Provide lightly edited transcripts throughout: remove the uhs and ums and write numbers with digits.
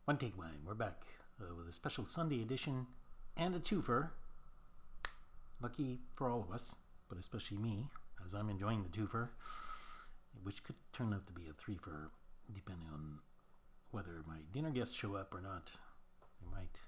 One Take Wine. We're back with a special Sunday edition and a twofer. Lucky for all of us, but especially me, as I'm enjoying the twofer, which could turn out to be a threefer, depending on whether my dinner guests show up or not. They might.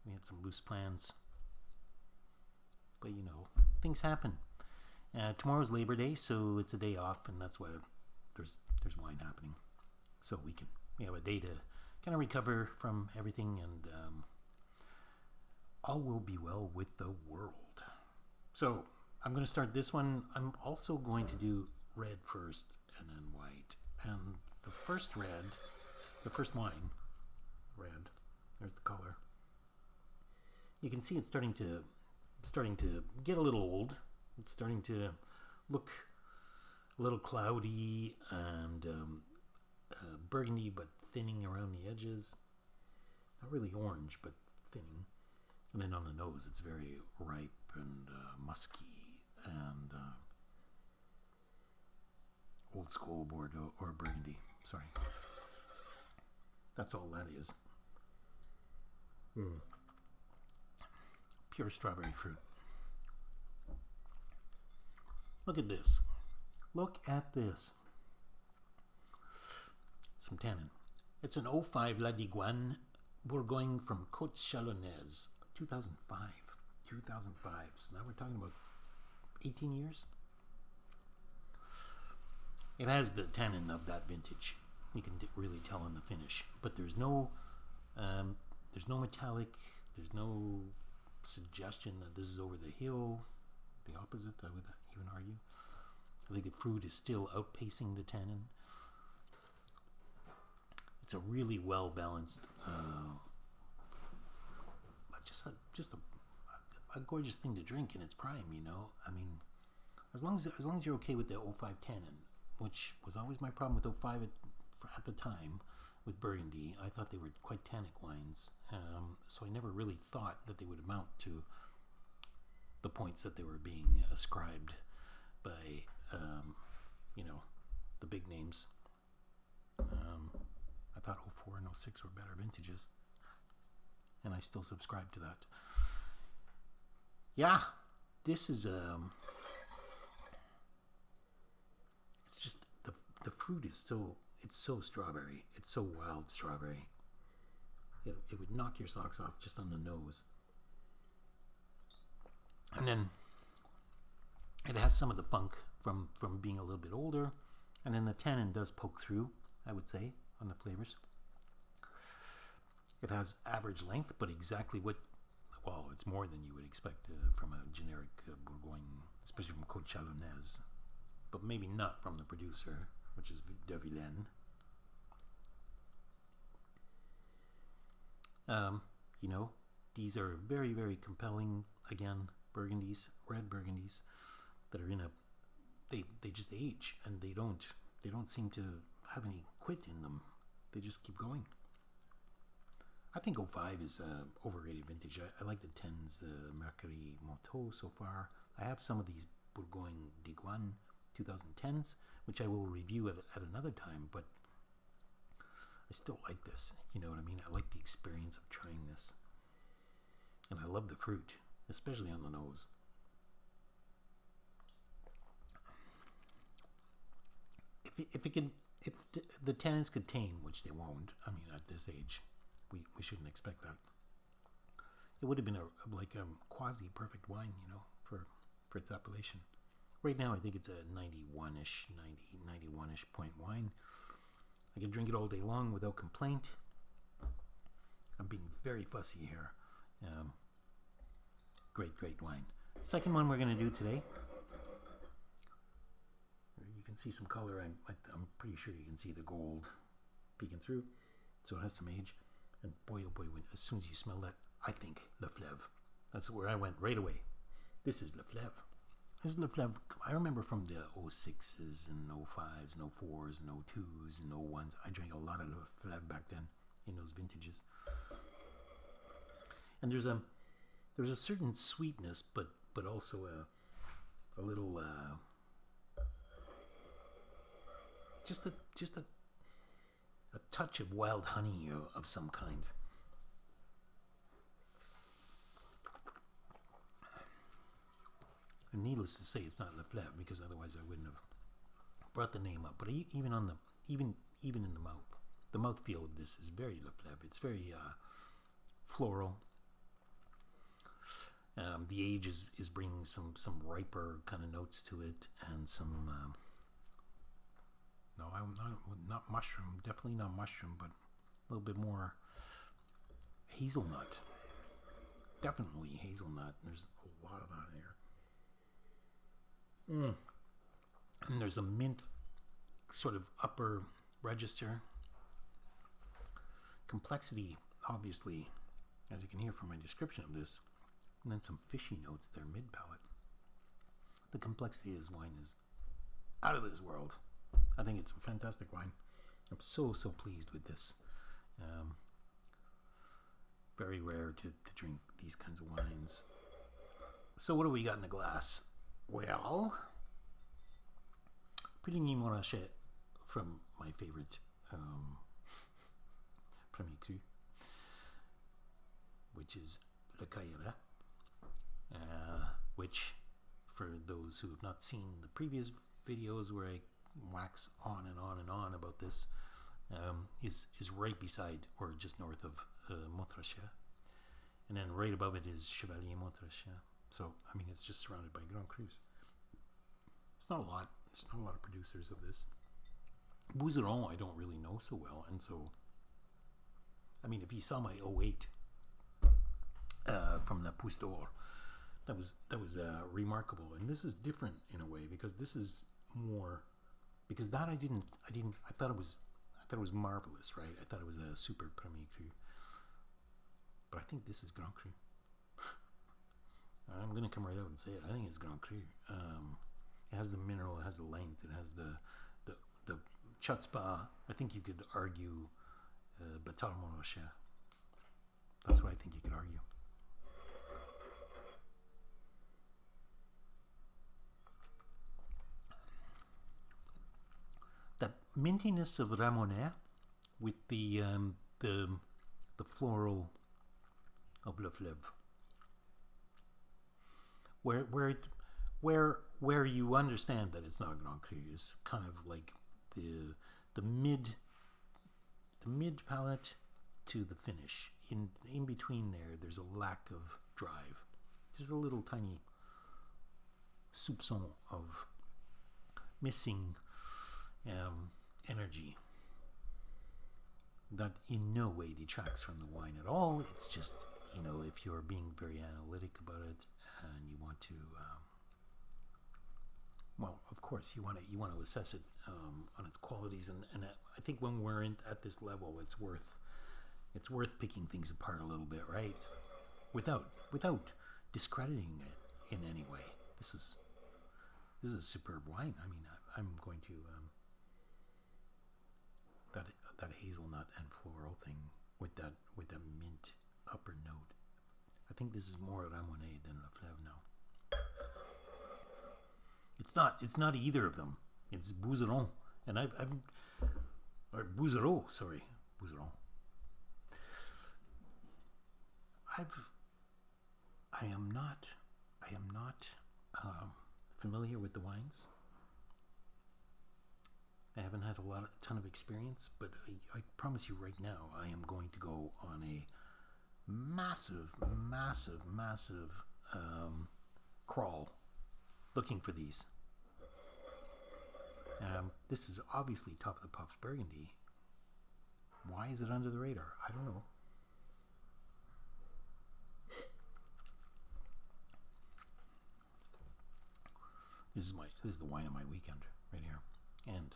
We have some loose plans, but you know, things happen. Tomorrow's Labor Day, so it's a day off, and that's why there's wine happening. So we have a day to kind of recover from everything, and all will be well with the world. So I'm going to start this one. I'm also going to do red first and then white. And the first wine, red. There's the color. You can see it's starting to get a little old. It's starting to look a little cloudy and burgundy, but thinning around the edges. Not really orange, but thinning. And then on the nose, it's very ripe and musky and old school Bordeaux or Burgundy. Sorry. That's all that is. Pure strawberry fruit. Look at this. Look at this. Some tannin. It's an 05 La Digoine Bourgogne from Côte Chalonnaise, 2005. 2005. So now we're talking about 18 years. It has the tannin of that vintage. You can really tell in the finish, but there's no metallic. There's no suggestion that this is over the hill. The opposite, I would even argue. I think the fruit is still outpacing the tannin. It's a really well balanced, just a gorgeous thing to drink in its prime. You know, I mean, as long as you're okay with the 05 tannin, which was always my problem with 05 at the time with Burgundy. I thought they were quite tannic wines, so I never really thought that they would amount to the points that they were being ascribed by, the big names. I thought 04 and 06 were better vintages, and I still subscribe to that. Yeah, this is it's just the fruit is so strawberry. It's so wild strawberry. It would knock your socks off just on the nose. And then it has some of the funk from being a little bit older, and then the tannin does poke through, I would say, on the flavors. It has average length, but exactly it's more than you would expect from a generic Bourgogne, especially from Côte Chalonnaise, but maybe not from the producer, which is Villaine. These are very, very compelling, again, Burgundies, red Burgundies, that are they just age, and they don't seem to have any quit in them. They just keep going. I think 05 is overrated vintage. I like the 10s, the Mercury Monteau so far. I have some of these Bourgogne Digoine 2010s, which I will review at another time, but I still like this. You know what I mean? I like the experience of trying this. And I love the fruit, especially on the nose. If the tannins could tame, which they won't, I mean, at this age, we shouldn't expect that. It would have been a quasi-perfect wine, for its appellation. Right now, I think it's a 91-ish point wine. I can drink it all day long without complaint. I'm being very fussy here. Great wine. Second one we're going to do today. You can see some color. I'm pretty sure you can see the gold peeking through. So it has some age. And boy, oh boy, as soon as you smell that, I think Le Fleuve. That's where I went right away. This is Le Fleuve. This is Le Fleuve. I remember from the 06s and 05s and 04s and 02s and 01s. I drank a lot of Le Fleuve back then in those vintages. And there's a certain sweetness, but also a little just a a touch of wild honey of some kind. And needless to say, it's not Leflaive, because otherwise I wouldn't have brought the name up. But even on the even in the mouthfeel of this is very Leflaive. It's very floral. The age is bringing some riper kind of notes to it, and some no, I'm not mushroom, definitely not mushroom, but a little bit more hazelnut. Definitely hazelnut. There's a lot of that here. And there's a mint sort of upper register. Complexity, obviously, as you can hear from my description of this, and then some fishy notes there mid-palate. The complexity of this wine is out of this world. I think it's a fantastic wine. I'm so pleased with this. Very rare to drink these kinds of wines. So what do we got in the glass? Well, Puligny Montrachet from my favorite Premier Cru, which is Le Cailleret, which, for those who have not seen the previous videos where I wax on and on and on about this, is right beside or just north of Montrachet, and then right above it is Chevalier Montrachet. So I mean, it's just surrounded by Grand Crus. It's not a lot. There's not a lot of producers of this. Bouzereau I don't really know so well, and so I mean, if you saw my 08 from the Pousse d'Or, that was remarkable. And this is different in a way, because this is more, because that I thought it was marvelous, right? I thought it was a super Premier Cru, but I think this is Grand Cru. I'm gonna come right out and say it. I think it's Grand Cru. It has the mineral, it has the length, it has the chutzpah. I think you could argue Bâtard Montrachet. That's what I think you could argue. That mintiness of Ramonet with the floral of Leflaive, where you understand that it's not Grand Cru, is kind of like the mid palate to the finish. In between there's a lack of drive. There's a little tiny soupçon of missing energy that in no way detracts from the wine at all. It's just, if you're being very analytic about it and you want to well, of course you want to assess it on its qualities, and I think when we're at this level, it's worth picking things apart a little bit, right? Without discrediting it in any way. This is a superb wine. I mean, I'm going to that hazelnut and floral thing with that mint upper note. I think this is more Ramonet than Leflaive now. It's not either of them. It's Bouzereau, and Bouzereau. I am not familiar with the wines. I haven't had a ton of experience, but I promise you right now, I am going to go on a massive crawl looking for these. This is obviously top of the pops Burgundy. Why is it under the radar? I don't know. This is the wine of my weekend right here, and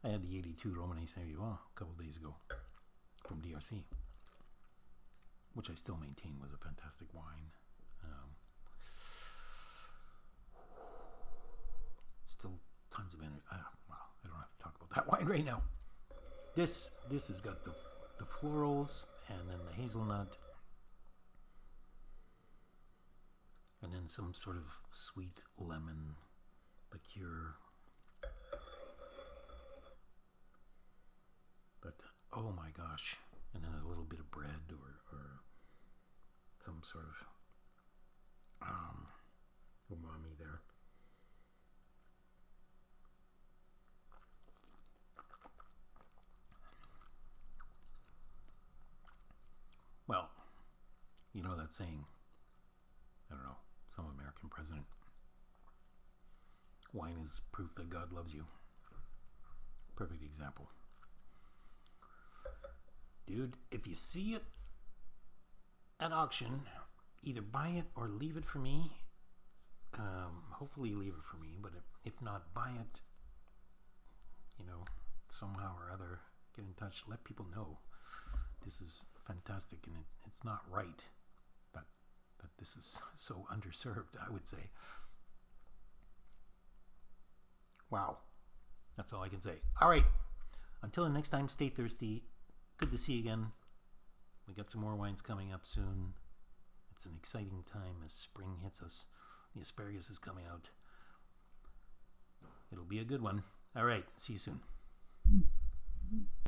I had the 82 Romanée Saint-Vivant a couple days ago from DRC, which I still maintain was a fantastic wine. Still tons of energy. Well, I don't have to talk about that wine right now. This has got the florals, and then the hazelnut, and then some sort of sweet lemon liqueur. Oh my gosh. And then a little bit of bread or some sort of umami there. Well, you know that saying, I don't know, some American president, wine is proof that God loves you. Perfect example. Dude, if you see it at auction, either buy it or leave it for me. Hopefully leave it for me, but if not, buy it, somehow or other. Get in touch, let people know this is fantastic, and it's not right that this is so underserved, I would say. Wow. That's all I can say. All right. Until the next time, stay thirsty. Good to see you again. We got some more wines coming up soon. It's an exciting time as spring hits us. The asparagus is coming out. It'll be a good one. All right. See you soon.